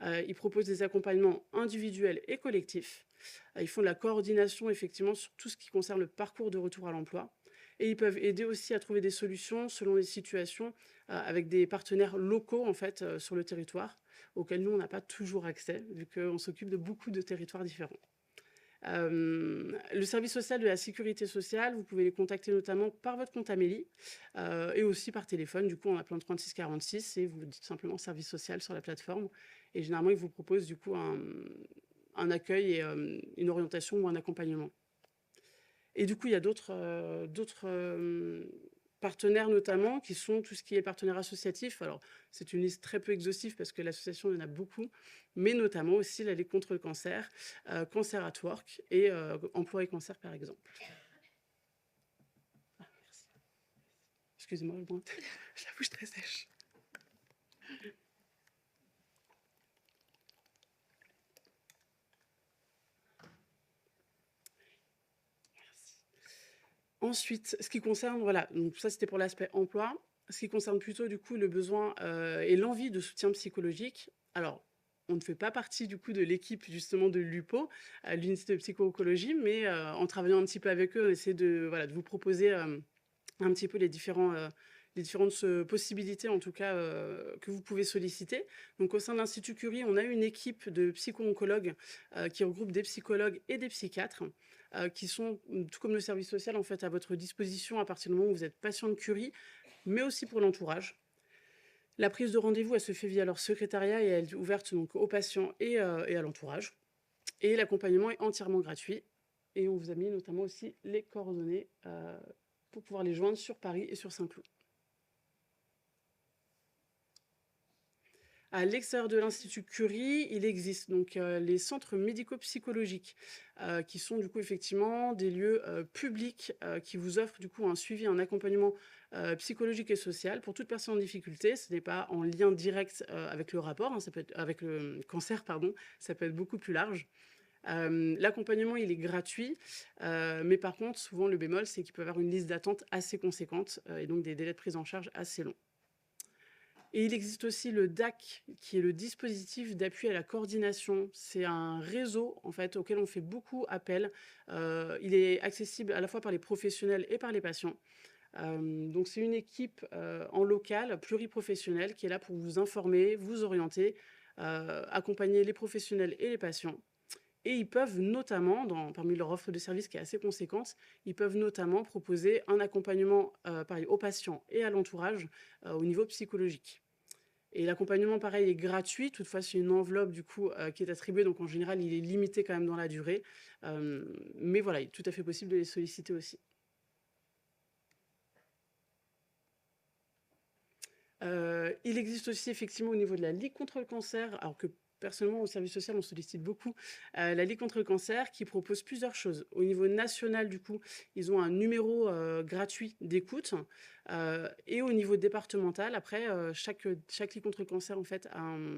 Ils proposent des accompagnements individuels et collectifs. Ils font de la coordination effectivement sur tout ce qui concerne le parcours de retour à l'emploi. Et ils peuvent aider aussi à trouver des solutions selon les situations avec des partenaires locaux en fait sur le territoire, auxquels nous on n'a pas toujours accès vu qu'on s'occupe de beaucoup de territoires différents. Le service social de la sécurité sociale, vous pouvez les contacter notamment par votre compte Amélie et aussi par téléphone, du coup en appelant 36 46, et vous dites simplement service social sur la plateforme. Et généralement, ils vous proposent du coup un accueil et une orientation ou un accompagnement. Et du coup, il y a d'autres partenaires notamment, qui sont tout ce qui est partenaire associatif. Alors, c'est une liste très peu exhaustive parce que l'association, il y en a beaucoup, mais notamment aussi la Ligue contre le cancer, Cancer at Work et Emploi et Cancer, par exemple. Ah, merci. Excusez-moi, bon, j'ai la bouche très sèche. Ensuite, ce qui concerne, donc ça c'était pour l'aspect emploi. Ce qui concerne plutôt du coup le besoin et l'envie de soutien psychologique. Alors, on ne fait pas partie du coup de l'équipe justement de l'UPO, l'unité de psycho-oncologie, mais en travaillant un petit peu avec eux, on essaie de vous proposer un petit peu les différentes possibilités en tout cas que vous pouvez solliciter. Donc au sein de l'Institut Curie, on a une équipe de psycho-oncologues qui regroupe des psychologues et des psychiatres qui sont, tout comme le service social, en fait, à votre disposition à partir du moment où vous êtes patient de Curie, mais aussi pour l'entourage. La prise de rendez-vous, elle se fait via leur secrétariat et elle est ouverte donc aux patients et à l'entourage. Et l'accompagnement est entièrement gratuit. Et on vous a mis notamment aussi les coordonnées pour pouvoir les joindre sur Paris et sur Saint-Cloud. À l'extérieur de l'Institut Curie, il existe donc les centres médico-psychologiques qui sont du coup effectivement des lieux publics qui vous offrent du coup un suivi, un accompagnement psychologique et social pour toute personne en difficulté. Ce n'est pas en lien direct avec le rapport, ça peut être avec le cancer, pardon, ça peut être beaucoup plus large. L'accompagnement, il est gratuit, mais par contre, souvent le bémol, c'est qu'il peut y avoir une liste d'attente assez conséquente et donc des délais de prise en charge assez longs. Et il existe aussi le DAC, qui est le dispositif d'appui à la coordination. C'est un réseau en fait auquel on fait beaucoup appel. Il est accessible à la fois par les professionnels et par les patients. Donc c'est une équipe en local, pluriprofessionnelle, qui est là pour vous informer, vous orienter, accompagner les professionnels et les patients. Et ils peuvent notamment, parmi leur offre de services qui est assez conséquente, ils peuvent notamment proposer un accompagnement pareil, aux patients et à l'entourage au niveau psychologique. Et l'accompagnement, pareil, est gratuit. Toutefois, c'est une enveloppe du coup qui est attribuée. Donc en général, il est limité quand même dans la durée. Mais voilà, il est tout à fait possible de les solliciter aussi. Il existe aussi effectivement au niveau de la Ligue contre le cancer, alors que personnellement au service social on sollicite beaucoup la Ligue contre le cancer qui propose plusieurs choses. Au niveau national du coup, ils ont un numéro gratuit d'écoute et au niveau départemental, après chaque Ligue contre le cancer en fait,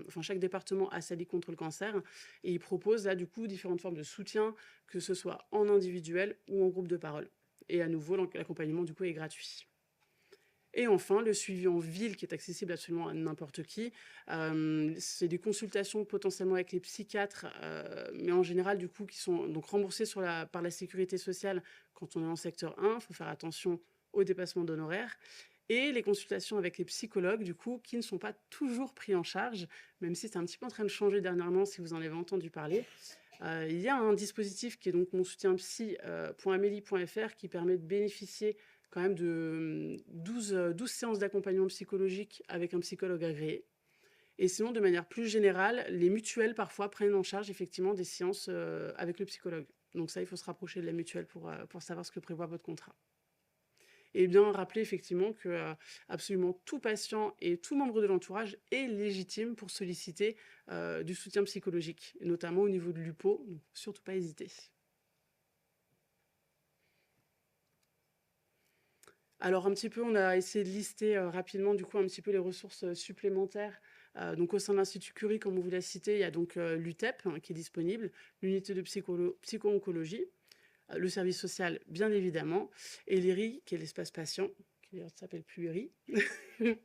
enfin chaque département a sa Ligue contre le cancer et ils proposent là du coup différentes formes de soutien, que ce soit en individuel ou en groupe de parole. Et à nouveau, l'accompagnement du coup est gratuit. Et enfin, le suivi en ville qui est accessible absolument à n'importe qui. C'est des consultations potentiellement avec les psychiatres, mais en général, du coup, qui sont donc remboursées par la sécurité sociale quand on est en secteur 1. Il faut faire attention au dépassement d'honoraires. Et les consultations avec les psychologues, du coup, qui ne sont pas toujours pris en charge, même si c'est un petit peu en train de changer dernièrement, si vous en avez entendu parler. Il y a un dispositif qui est donc monsoutienpsy.amélie.fr qui permet de bénéficier quand même de 12 séances d'accompagnement psychologique avec un psychologue agréé. Et sinon, de manière plus générale, les mutuelles parfois prennent en charge effectivement des séances avec le psychologue. Donc ça, il faut se rapprocher de la mutuelle pour savoir ce que prévoit votre contrat. Et bien rappeler effectivement que absolument tout patient et tout membre de l'entourage est légitime pour solliciter du soutien psychologique, notamment au niveau de l'UPO, donc surtout pas hésiter. Alors un petit peu, on a essayé de lister rapidement du coup un petit peu les ressources supplémentaires. Donc au sein de l'Institut Curie, comme on vous l'a cité, il y a donc l'UTEP qui est disponible, l'unité de psycho-oncologie, le service social bien évidemment, et l'ERI qui est l'espace patient, qui d'ailleurs ne s'appelle plus ERI, qui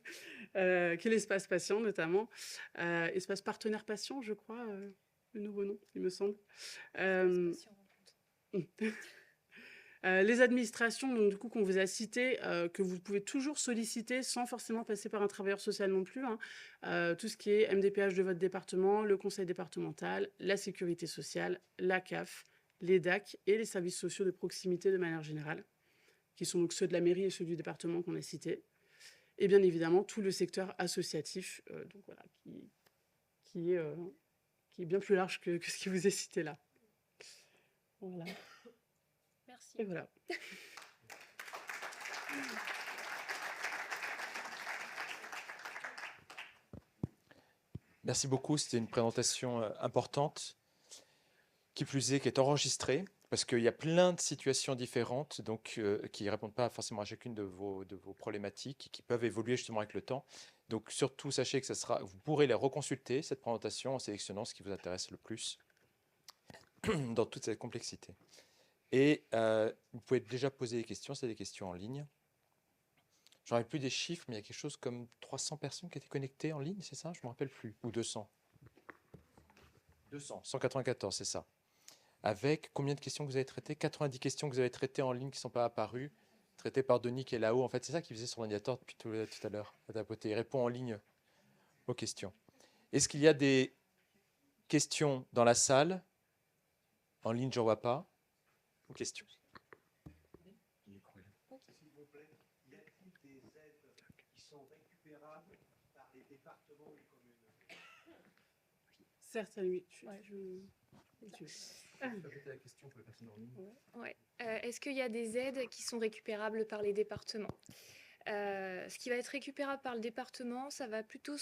est l'espace patient notamment, espace partenaire patient je crois, le nouveau nom il me semble. Les administrations donc, du coup, qu'on vous a citées, que vous pouvez toujours solliciter sans forcément passer par un travailleur social non plus. Tout ce qui est MDPH de votre département, le conseil départemental, la sécurité sociale, la CAF, les DAC et les services sociaux de proximité de manière générale, qui sont donc ceux de la mairie et ceux du département qu'on a cités. Et bien évidemment, tout le secteur associatif, donc voilà, qui est bien plus large que ce qui vous est cité là. Voilà. Merci. Et voilà. Merci beaucoup, c'était une présentation importante, qui plus est, qui est enregistrée, parce qu'il y a plein de situations différentes, donc qui ne répondent pas forcément à chacune de vos problématiques, qui peuvent évoluer justement avec le temps. Donc surtout, sachez que vous pourrez les reconsulter, cette présentation, en sélectionnant ce qui vous intéresse le plus dans toute cette complexité. Et vous pouvez déjà poser des questions, c'est des questions en ligne. Je n'aurai plus des chiffres, mais il y a quelque chose comme 300 personnes qui étaient connectées en ligne, c'est ça? Je ne me rappelle plus. Ou 200? 200, 194, c'est ça. Avec combien de questions que vous avez traitées? 90 questions que vous avez traitées en ligne qui ne sont pas apparues, traitées par Denis qui est là-haut. En fait, c'est ça qu'il faisait sur l'ordinateur depuis tout à l'heure, à tapoter. Il répond en ligne aux questions. Est-ce qu'il y a des questions dans la salle? En ligne, je ne vois pas. Ou questions? Certes, oui. Ouais. Est-ce qu'il y a des aides qui sont récupérables par les départements? Ce qui va être récupérable par le département, ça va plutôt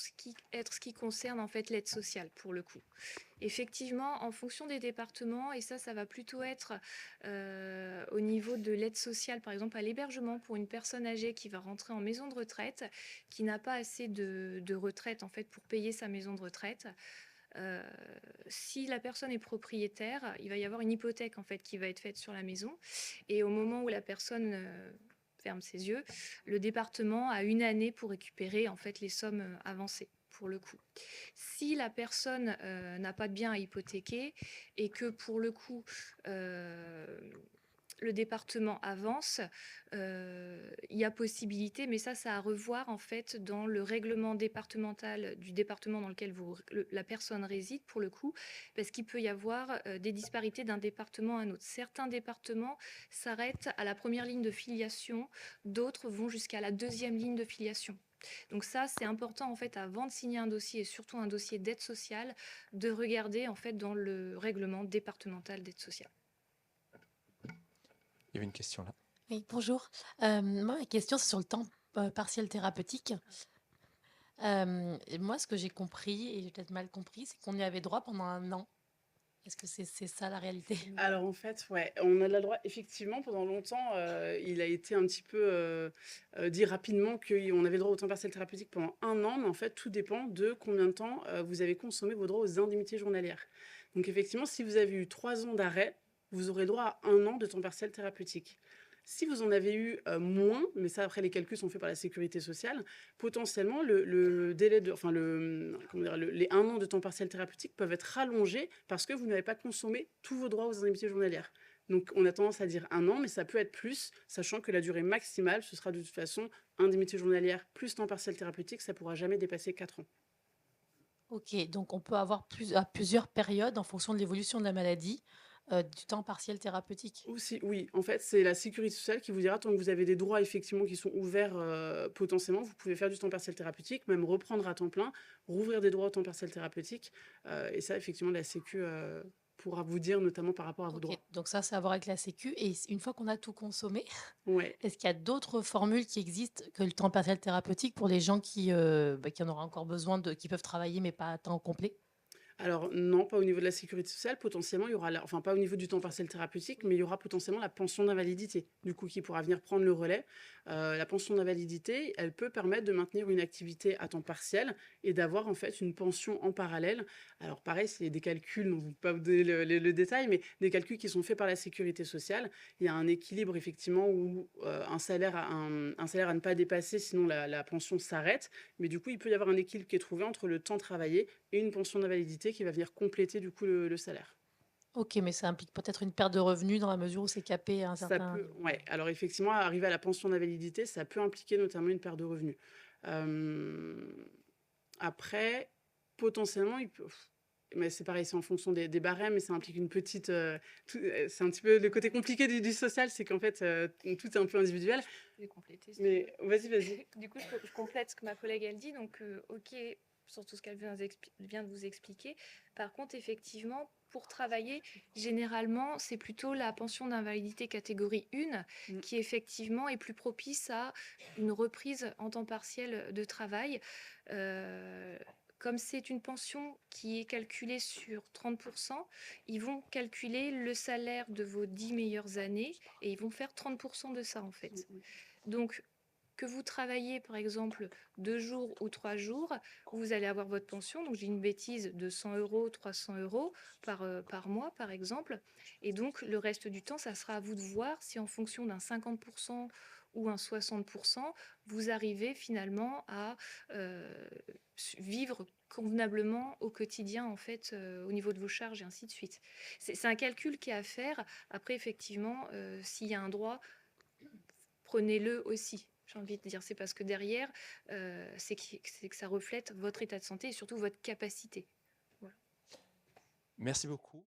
être ce qui concerne en fait l'aide sociale pour le coup. Effectivement, en fonction des départements, et ça va plutôt être au niveau de l'aide sociale, par exemple à l'hébergement pour une personne âgée qui va rentrer en maison de retraite, qui n'a pas assez de retraite en fait pour payer sa maison de retraite. Si la personne est propriétaire, il va y avoir une hypothèque en fait qui va être faite sur la maison, et au moment où la personne ferme ses yeux, le département a 1 année pour récupérer en fait les sommes avancées pour le coup. Si la personne n'a pas de bien à hypothéquer et que pour le coup le département avance, il y a possibilité, mais ça à revoir en fait dans le règlement départemental du département dans lequel la personne réside pour le coup, parce qu'il peut y avoir des disparités d'un département à un autre. Certains départements s'arrêtent à la première ligne de filiation, d'autres vont jusqu'à la deuxième ligne de filiation. Donc ça, c'est important en fait avant de signer un dossier et surtout un dossier d'aide sociale, de regarder en fait dans le règlement départemental d'aide sociale. Il y avait une question là. Oui, bonjour. Moi, ma question, c'est sur le temps partiel thérapeutique. Et moi, ce que j'ai compris, et j'ai peut-être mal compris, c'est qu'on y avait droit pendant 1 an. Est-ce que c'est ça la réalité? Alors en fait, ouais, on a le droit, effectivement, pendant longtemps, il a été un petit peu dit rapidement qu'on avait le droit au temps partiel thérapeutique pendant 1 an, mais en fait, tout dépend de combien de temps vous avez consommé vos droits aux indemnités journalières. Donc effectivement, si vous avez eu 3 ans d'arrêt, vous aurez droit à 1 an de temps partiel thérapeutique. Si vous en avez eu moins, mais ça après les calculs sont faits par la sécurité sociale, potentiellement le délai de, enfin comment dire, les 1 an de temps partiel thérapeutique peuvent être rallongés parce que vous n'avez pas consommé tous vos droits aux indemnités journalières. Donc on a tendance à dire 1 an, mais ça peut être plus, sachant que la durée maximale, ce sera de toute façon indemnité journalière plus temps partiel thérapeutique, ça ne pourra jamais dépasser 4 ans. Ok, donc on peut avoir à plusieurs périodes en fonction de l'évolution de la maladie, du temps partiel thérapeutique. Aussi, oui, en fait, c'est la sécurité sociale qui vous dira, tant que vous avez des droits effectivement qui sont ouverts potentiellement, vous pouvez faire du temps partiel thérapeutique, même reprendre à temps plein, rouvrir des droits au temps partiel thérapeutique. Et ça, effectivement, la Sécu pourra vous dire, notamment par rapport à vos Ok, droits. donc ça, c'est à voir avec la Sécu. Et une fois qu'on a tout consommé, Ouais. est-ce qu'il y a d'autres formules qui existent que le temps partiel thérapeutique pour les gens qui en auraient encore besoin, qui peuvent travailler mais pas à temps complet? Alors non, pas au niveau de la sécurité sociale. Potentiellement, il y aura, enfin pas au niveau du temps partiel thérapeutique, mais il y aura potentiellement la pension d'invalidité, du coup, qui pourra venir prendre le relais. La pension d'invalidité, elle peut permettre de maintenir une activité à temps partiel et d'avoir en fait une pension en parallèle. Alors pareil, c'est des calculs, dont je ne vais pas vous donner le détail, mais des calculs qui sont faits par la sécurité sociale. Il y a un équilibre effectivement où un salaire à ne pas dépasser, sinon la pension s'arrête. Mais du coup, il peut y avoir un équilibre qui est trouvé entre le temps travaillé et une pension d'invalidité qui va venir compléter du coup le salaire. Ok, mais ça implique peut-être une perte de revenus dans la mesure où c'est capé à un Ça certain... peut, ouais. Alors effectivement, arriver à la pension d'invalidité, ça peut impliquer notamment une perte de revenus. Euh, Après, potentiellement, mais c'est pareil, c'est en fonction des barèmes, mais ça implique une petite. C'est un petit peu le côté compliqué du social, c'est qu'en fait, tout est un peu individuel. Je vais compléter. Mais vas-y, vas-y. Du coup, je complète ce que ma collègue elle dit. Donc, ok, sur tout ce qu'elle vient de vous expliquer. Par contre, effectivement, pour travailler, généralement, c'est plutôt la pension d'invalidité catégorie 1 qui effectivement est plus propice à une reprise en temps partiel de travail. Comme c'est une pension qui est calculée sur 30%, ils vont calculer le salaire de vos 10 meilleures années et ils vont faire 30% de ça en fait. Donc, que vous travaillez par exemple 2 jours ou 3 jours, vous allez avoir votre pension, donc j'ai une bêtise de 100 euros, 300 euros par mois par exemple. Et donc le reste du temps, ça sera à vous de voir si en fonction d'un 50% ou un 60%, vous arrivez finalement à vivre convenablement au quotidien en fait au niveau de vos charges et ainsi de suite. C'est un calcul qui est à faire. Après effectivement, s'il y a un droit, prenez-le aussi. J'ai envie de dire, c'est parce que derrière, c'est que ça reflète votre état de santé et surtout votre capacité. Voilà. Merci beaucoup.